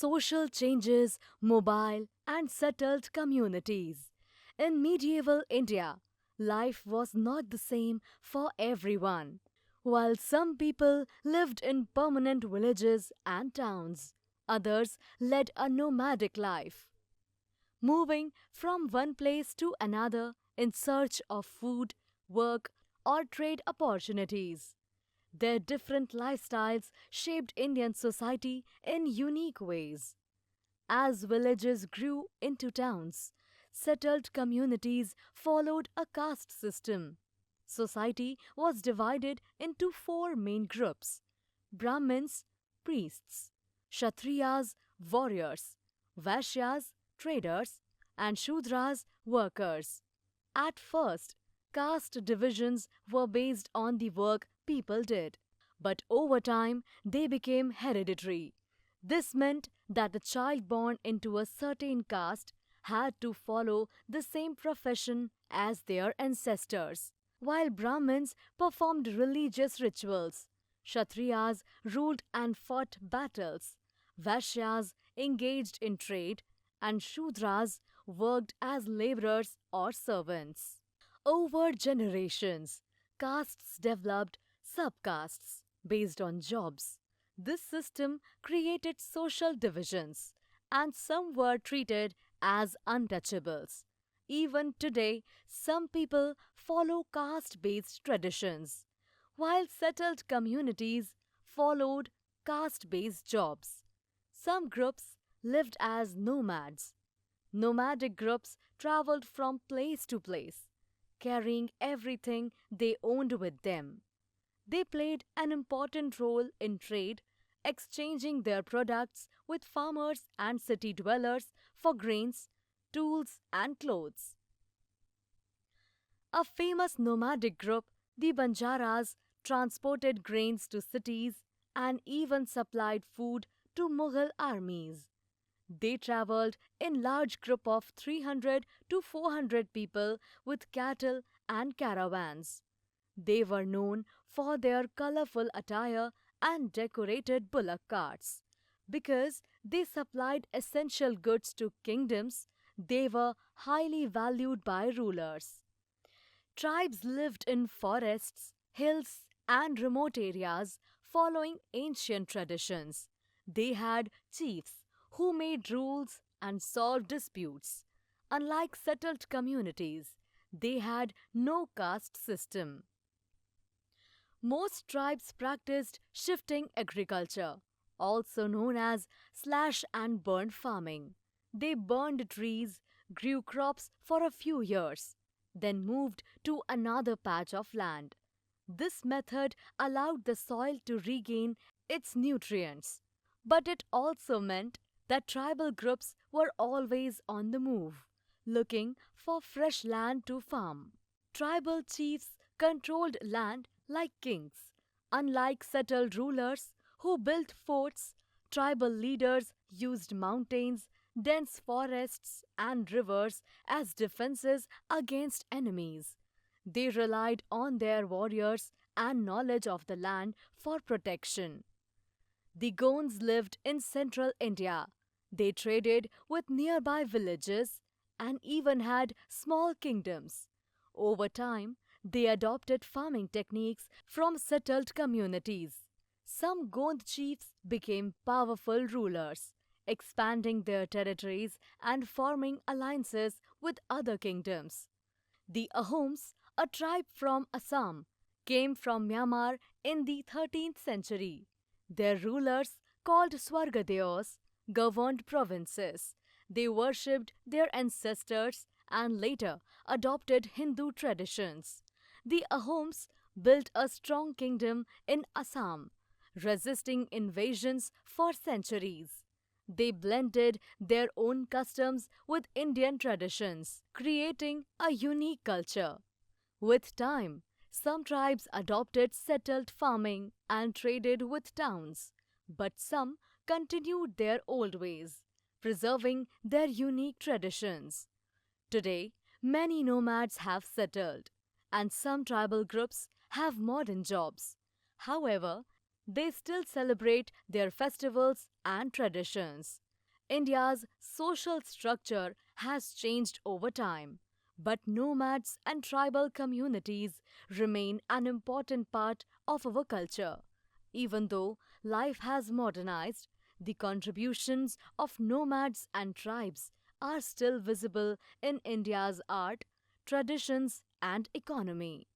social changes, mobile and settled communities. In medieval India, life was not the same for everyone. While some people lived in permanent villages and towns, others led a nomadic life, moving from one place to another in search of food, work, or trade opportunities. Their different lifestyles shaped Indian society in unique ways. As villages grew into towns, settled communities followed a caste system. Society was divided into four main groups: Brahmins, priests; Kshatriyas, warriors; Vaishyas, traders; and Shudras, workers. At first, caste divisions were based on the work people did, but over time they became hereditary. This meant that a child born into a certain caste had to follow the same profession as their ancestors. While Brahmins performed religious rituals, Kshatriyas ruled and fought battles, Vaishyas engaged in trade, and Shudras worked as laborers or servants. Over generations, castes developed subcastes based on jobs. This system created social divisions, and some were treated as untouchables. Even today, some people follow caste based traditions, while settled communities followed caste based jobs. Some groups lived as nomads. Nomadic groups traveled from place to place, carrying everything they owned with them. They played an important role in trade, exchanging their products with farmers and city dwellers for grains, tools, and clothes. A famous nomadic group, the Banjaras, transported grains to cities and even supplied food to Mughal armies. They traveled in large group of 300 to 400 people with cattle and caravans. They were known for their colorful attire and decorated bullock carts. Because they supplied essential goods to kingdoms, they were highly valued by rulers. Tribes lived in forests, hills, and remote areas following ancient traditions. They had chiefs who made rules and solved disputes. Unlike settled communities, they had no caste system. Most tribes practiced shifting agriculture, also known as slash and burn farming. They burned trees, grew crops for a few years, then moved to another patch of land. This method allowed the soil to regain its nutrients, but it also meant that tribal groups were always on the move, looking for fresh land to farm. Tribal chiefs controlled land like kings. Unlike settled rulers who built forts, tribal leaders used mountains, dense forests, and rivers as defenses against enemies. They relied on their warriors and knowledge of the land for protection. The Gonds lived in central India. They traded with nearby villages and even had small kingdoms. Over time, they adopted farming techniques from settled communities. Some Gond chiefs became powerful rulers, expanding their territories and forming alliances with other kingdoms. The Ahoms, a tribe from Assam, came from Myanmar in the 13th century. Their rulers, called Swargadeos, governed provinces. They worshipped their ancestors and later adopted Hindu traditions. The Ahoms built a strong kingdom in Assam, resisting invasions for centuries. They blended their own customs with Indian traditions, creating a unique culture. With time, some tribes adopted settled farming and traded with towns, but some continued their old ways, preserving their unique traditions. Today, many nomads have settled, and some tribal groups have modern jobs. However, they still celebrate their festivals and traditions. India's social structure has changed over time, but nomads and tribal communities remain an important part of our culture. Even though life has modernized, the contributions of nomads and tribes are still visible in India's art, traditions, and economy.